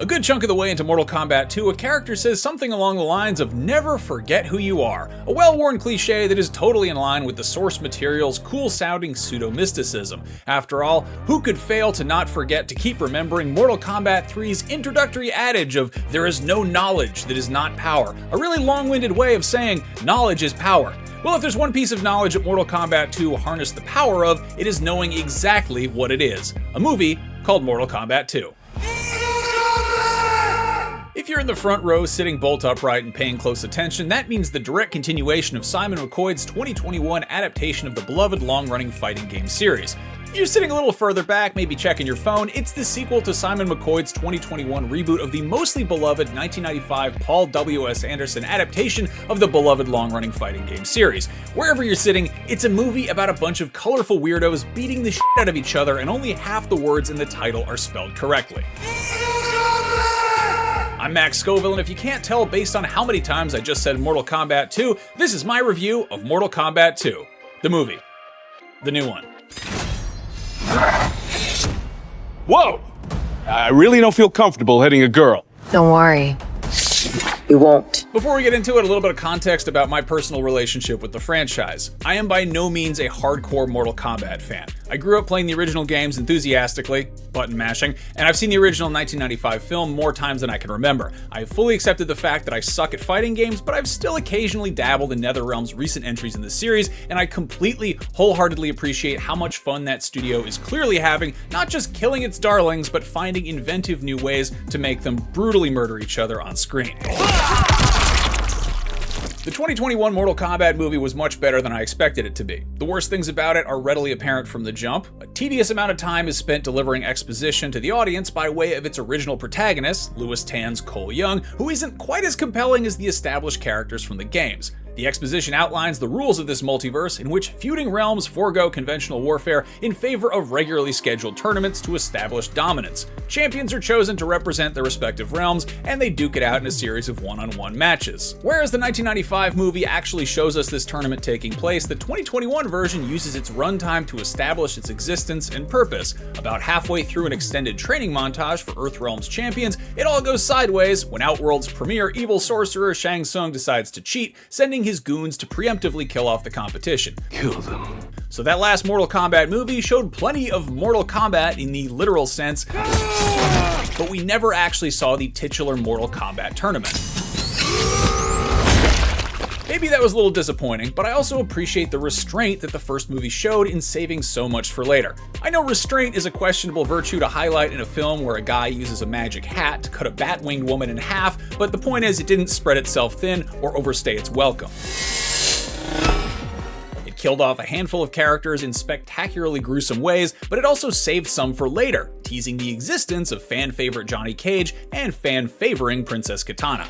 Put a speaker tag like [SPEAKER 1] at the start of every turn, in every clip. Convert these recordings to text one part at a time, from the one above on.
[SPEAKER 1] A good chunk of the way into Mortal Kombat 2, a character says something along the lines of "never forget who you are," a well-worn cliche that is totally in line with the source material's cool-sounding pseudo-mysticism. After all, who could fail to not forget to keep remembering Mortal Kombat 3's introductory adage of "there is no knowledge that is not power," a really long-winded way of saying knowledge is power. Well, if there's one piece of knowledge that Mortal Kombat 2 harnessed the power of, it is knowing exactly what it is. A movie called Mortal Kombat 2. If you're in the front row sitting bolt upright and paying close attention, that means the direct continuation of Simon McQuoid's 2021 adaptation of the beloved long-running fighting game series. If you're sitting a little further back, maybe checking your phone, it's the sequel to Simon McQuoid's 2021 reboot of the mostly beloved 1995 Paul W.S. Anderson adaptation of the beloved long-running fighting game series. Wherever you're sitting, it's a movie about a bunch of colorful weirdos beating the shit out of each other, and only half the words in the title are spelled correctly. I'm Max Scoville, and if you can't tell based on how many times I just said Mortal Kombat 2, this is my review of Mortal Kombat 2. The movie. The new one.
[SPEAKER 2] Whoa! I really don't feel comfortable hitting a girl.
[SPEAKER 3] Don't worry. You won't.
[SPEAKER 1] Before we get into it, a little bit of context about my personal relationship with the franchise. I am by no means a hardcore Mortal Kombat fan. I grew up playing the original games enthusiastically, button mashing, and I've seen the original 1995 film more times than I can remember. I have fully accepted the fact that I suck at fighting games, but I've still occasionally dabbled in NetherRealm's recent entries in the series, and I completely, wholeheartedly appreciate how much fun that studio is clearly having, not just killing its darlings, but finding inventive new ways to make them brutally murder each other on screen. The 2021 Mortal Kombat movie was much better than I expected it to be. The worst things about it are readily apparent from the jump. A tedious amount of time is spent delivering exposition to the audience by way of its original protagonist, Lewis Tan's Cole Young, who isn't quite as compelling as the established characters from the games. The exposition outlines the rules of this multiverse in which feuding realms forego conventional warfare in favor of regularly scheduled tournaments to establish dominance. Champions are chosen to represent their respective realms, and they duke it out in a series of one-on-one matches. Whereas the 1995 movie actually shows us this tournament taking place, the 2021 version uses its runtime to establish its existence and purpose. About halfway through an extended training montage for Earthrealm's champions, it all goes sideways when Outworld's premier evil sorcerer Shang Tsung decides to cheat, sending his goons to preemptively kill off the competition.
[SPEAKER 2] Kill them.
[SPEAKER 1] So that last Mortal Kombat movie showed plenty of Mortal Kombat in the literal sense, but we never actually saw the titular Mortal Kombat tournament. Maybe that was a little disappointing, but I also appreciate the restraint that the first movie showed in saving so much for later. I know restraint is a questionable virtue to highlight in a film where a guy uses a magic hat to cut a bat-winged woman in half, but the point is it didn't spread itself thin or overstay its welcome. It killed off a handful of characters in spectacularly gruesome ways, but it also saved some for later, teasing the existence of fan-favorite Johnny Cage and fan-favoring Princess Kitana.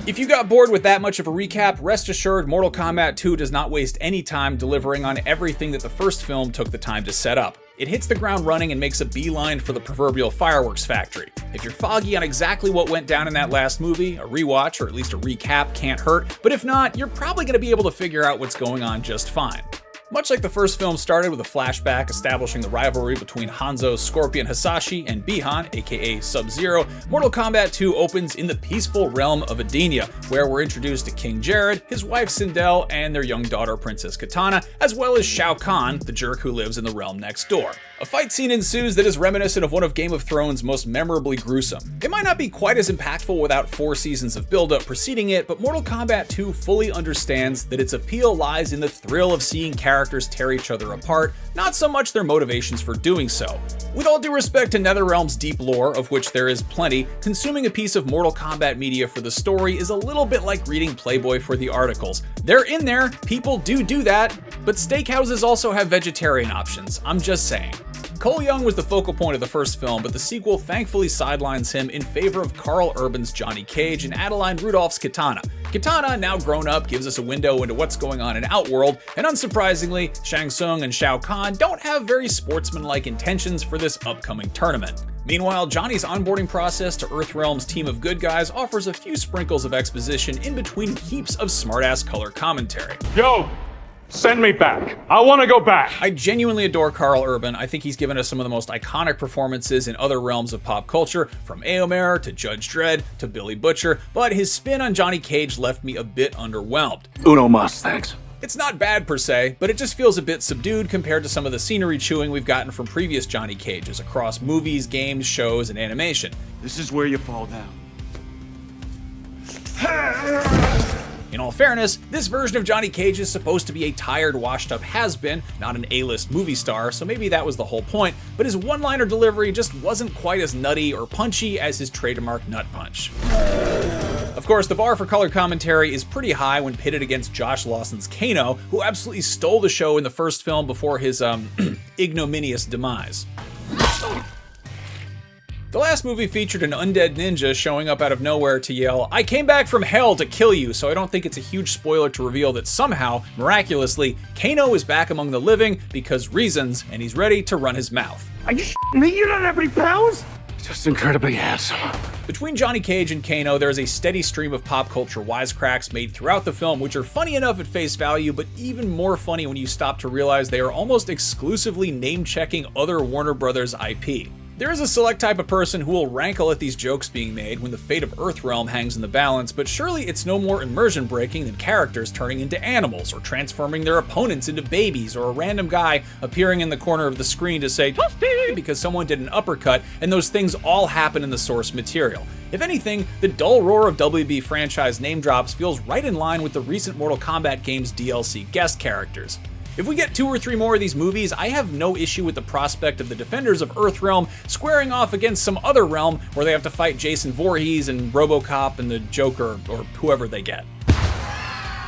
[SPEAKER 1] If you got bored with that much of a recap, rest assured Mortal Kombat 2 does not waste any time delivering on everything that the first film took the time to set up. It hits the ground running and makes a beeline for the proverbial fireworks factory. If you're foggy on exactly what went down in that last movie, a rewatch or at least a recap can't hurt, but if not, you're probably going to be able to figure out what's going on just fine. Much like the first film started with a flashback establishing the rivalry between Hanzo Scorpion Hasashi and Bihan, aka Sub-Zero, Mortal Kombat 2 opens in the peaceful realm of Edenia, where we're introduced to King Jared, his wife Sindel, and their young daughter Princess Kitana, as well as Shao Kahn, the jerk who lives in the realm next door. A fight scene ensues that is reminiscent of one of Game of Thrones' most memorably gruesome. It might not be quite as impactful without 4 seasons of build-up preceding it, but Mortal Kombat 2 fully understands that its appeal lies in the thrill of seeing characters tear each other apart, not so much their motivations for doing so. With all due respect to NetherRealm's deep lore, of which there is plenty, consuming a piece of Mortal Kombat media for the story is a little bit like reading Playboy for the articles. They're in there, people do that, but steakhouses also have vegetarian options, I'm just saying. Cole Young was the focal point of the first film, but the sequel thankfully sidelines him in favor of Karl Urban's Johnny Cage and Adeline Rudolph's Kitana. Kitana, now grown up, gives us a window into what's going on in Outworld, and unsurprisingly, Shang Tsung and Shao Kahn don't have very sportsmanlike intentions for this upcoming tournament. Meanwhile, Johnny's onboarding process to Earthrealm's team of good guys offers a few sprinkles of exposition in between heaps of smartass color commentary.
[SPEAKER 2] Yo! Send me back. I want to go back.
[SPEAKER 1] I genuinely adore Karl Urban. I think he's given us some of the most iconic performances in other realms of pop culture, from Eomer to Judge Dredd to Billy Butcher, but his spin on Johnny Cage left me a bit underwhelmed.
[SPEAKER 2] Uno mas, thanks.
[SPEAKER 1] It's not bad per se, but it just feels a bit subdued compared to some of the scenery chewing we've gotten from previous Johnny Cages across movies, games, shows, and animation.
[SPEAKER 2] This is where you fall down.
[SPEAKER 1] In all fairness, this version of Johnny Cage is supposed to be a tired, washed-up has-been, not an A-list movie star, so maybe that was the whole point, but his one-liner delivery just wasn't quite as nutty or punchy as his trademark nut punch. Of course, the bar for color commentary is pretty high when pitted against Josh Lawson's Kano, who absolutely stole the show in the first film before his, ignominious demise. The last movie featured an undead ninja showing up out of nowhere to yell, "I came back from hell to kill you," so I don't think it's a huge spoiler to reveal that somehow, miraculously, Kano is back among the living because reasons, and he's ready to run his mouth.
[SPEAKER 2] Are you me? You don't have any powers? Just incredibly handsome.
[SPEAKER 1] Between Johnny Cage and Kano, there is a steady stream of pop culture wisecracks made throughout the film, which are funny enough at face value, but even more funny when you stop to realize they are almost exclusively name-checking other Warner Brothers IP. There is a select type of person who will rankle at these jokes being made when the fate of Earthrealm hangs in the balance, but surely it's no more immersion breaking than characters turning into animals, or transforming their opponents into babies, or a random guy appearing in the corner of the screen to say "Toasty" because someone did an uppercut, and those things all happen in the source material. If anything, the dull roar of WB franchise name drops feels right in line with the recent Mortal Kombat game's DLC guest characters. If we get 2 or 3 more of these movies, I have no issue with the prospect of the defenders of Earthrealm squaring off against some other realm where they have to fight Jason Voorhees and RoboCop and the Joker or whoever they get.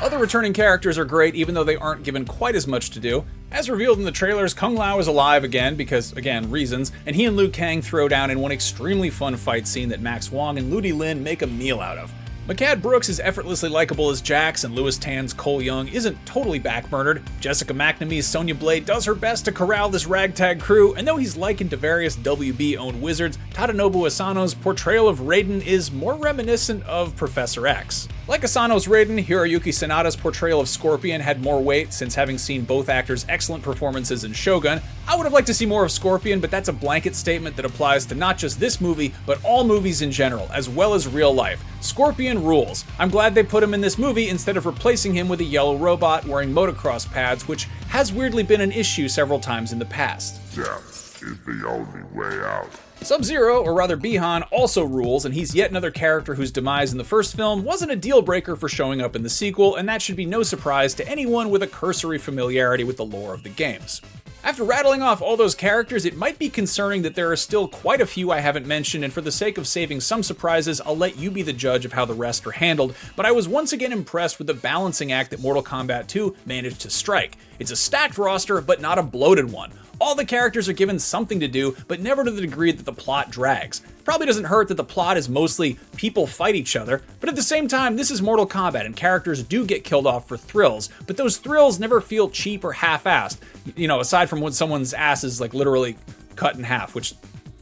[SPEAKER 1] Other returning characters are great even though they aren't given quite as much to do. As revealed in the trailers, Kung Lao is alive again because, again, reasons, and he and Liu Kang throw down in one extremely fun fight scene that Max Wong and Ludi Lin make a meal out of. McCad Brooks is effortlessly likable as Jax, and Louis Tan's Cole Young isn't totally backburnered. Jessica McNamee's Sonya Blade does her best to corral this ragtag crew, and though he's likened to various WB-owned wizards, Tadanobu Asano's portrayal of Raiden is more reminiscent of Professor X. Like Asano's Raiden, Hiroyuki Sanada's portrayal of Scorpion had more weight, since having seen both actors' excellent performances in Shogun. I would have liked to see more of Scorpion, but that's a blanket statement that applies to not just this movie, but all movies in general, as well as real life. Scorpion rules. I'm glad they put him in this movie instead of replacing him with a yellow robot wearing motocross pads, which has weirdly been an issue several times in the past.
[SPEAKER 4] Death is the only way out.
[SPEAKER 1] Sub-Zero, or rather Bihan, also rules, and he's yet another character whose demise in the first film wasn't a deal breaker for showing up in the sequel, and that should be no surprise to anyone with a cursory familiarity with the lore of the games. After rattling off all those characters, it might be concerning that there are still quite a few I haven't mentioned, and for the sake of saving some surprises, I'll let you be the judge of how the rest are handled, but I was once again impressed with the balancing act that Mortal Kombat II managed to strike. It's a stacked roster, but not a bloated one. All the characters are given something to do, but never to the degree that the plot drags. Probably doesn't hurt that the plot is mostly people fight each other, but at the same time, this is Mortal Kombat and characters do get killed off for thrills, but those thrills never feel cheap or half-assed. You know, aside from when someone's ass is like literally cut in half, which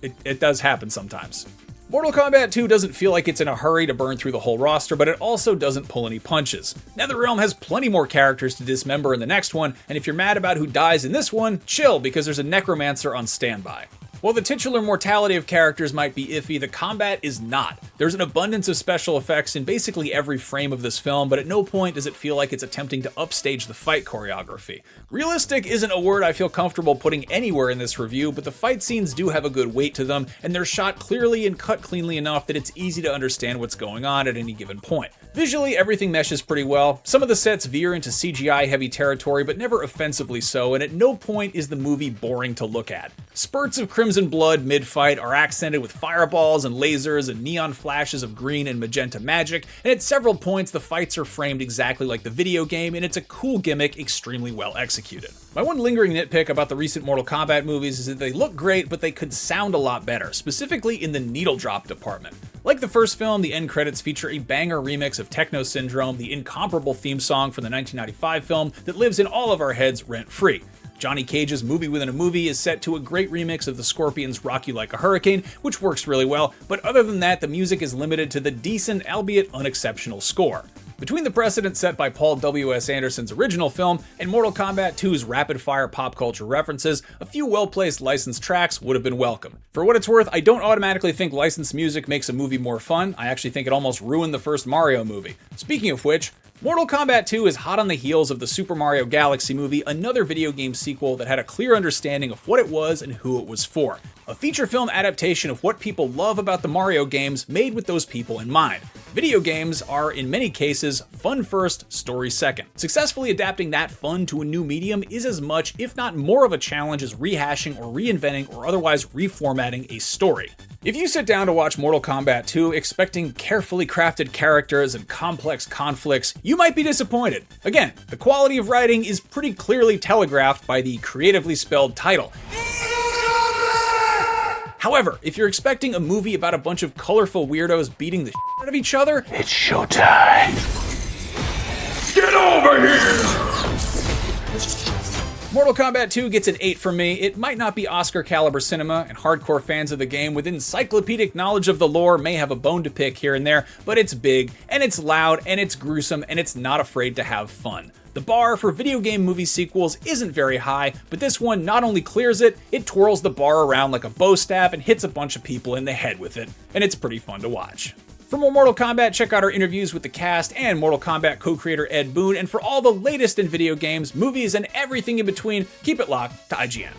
[SPEAKER 1] it does happen sometimes. Mortal Kombat 2 doesn't feel like it's in a hurry to burn through the whole roster, but it also doesn't pull any punches. NetherRealm has plenty more characters to dismember in the next one, and if you're mad about who dies in this one, chill, because there's a necromancer on standby. While the titular mortality of characters might be iffy, the combat is not. There's an abundance of special effects in basically every frame of this film, but at no point does it feel like it's attempting to upstage the fight choreography. Realistic isn't a word I feel comfortable putting anywhere in this review, but the fight scenes do have a good weight to them, and they're shot clearly and cut cleanly enough that it's easy to understand what's going on at any given point. Visually, everything meshes pretty well. Some of the sets veer into CGI-heavy territory, but never offensively so, and at no point is the movie boring to look at. Spurts of crimson blood mid-fight are accented with fireballs and lasers and neon flashes of green and magenta magic, and at several points the fights are framed exactly like the video game, and it's a cool gimmick extremely well executed. My one lingering nitpick about the recent Mortal Kombat movies is that they look great, but they could sound a lot better, specifically in the needle drop department. Like the first film, the end credits feature a banger remix of Techno Syndrome, the incomparable theme song from the 1995 film that lives in all of our heads rent-free. Johnny Cage's Movie Within a Movie is set to a great remix of the Scorpions' Rock You Like a Hurricane, which works really well, but other than that, the music is limited to the decent, albeit unexceptional score. Between the precedent set by Paul W.S. Anderson's original film and Mortal Kombat 2's rapid-fire pop culture references, a few well-placed licensed tracks would have been welcome. For what it's worth, I don't automatically think licensed music makes a movie more fun. I actually think it almost ruined the first Mario movie. Speaking of which, Mortal Kombat 2 is hot on the heels of the Super Mario Galaxy movie, another video game sequel that had a clear understanding of what it was and who it was for. A feature film adaptation of what people love about the Mario games made with those people in mind. Video games are, in many cases, fun first, story second. Successfully adapting that fun to a new medium is as much, if not more of a challenge as rehashing or reinventing or otherwise reformatting a story. If you sit down to watch Mortal Kombat 2 expecting carefully crafted characters and complex conflicts, you might be disappointed. Again, the quality of writing is pretty clearly telegraphed by the creatively spelled title. However, if you're expecting a movie about a bunch of colorful weirdos beating the shit out of each other,
[SPEAKER 2] It's showtime. Get over here!
[SPEAKER 1] Mortal Kombat 2 gets an 8 from me. It might not be Oscar-caliber cinema, and hardcore fans of the game with encyclopedic knowledge of the lore may have a bone to pick here and there, but it's big, and it's loud, and it's gruesome, and it's not afraid to have fun. The bar for video game movie sequels isn't very high, but this one not only clears it, it twirls the bar around like a bow staff and hits a bunch of people in the head with it, and it's pretty fun to watch. For more Mortal Kombat, check out our interviews with the cast and Mortal Kombat co-creator Ed Boon, and for all the latest in video games, movies, and everything in between, keep it locked to IGN.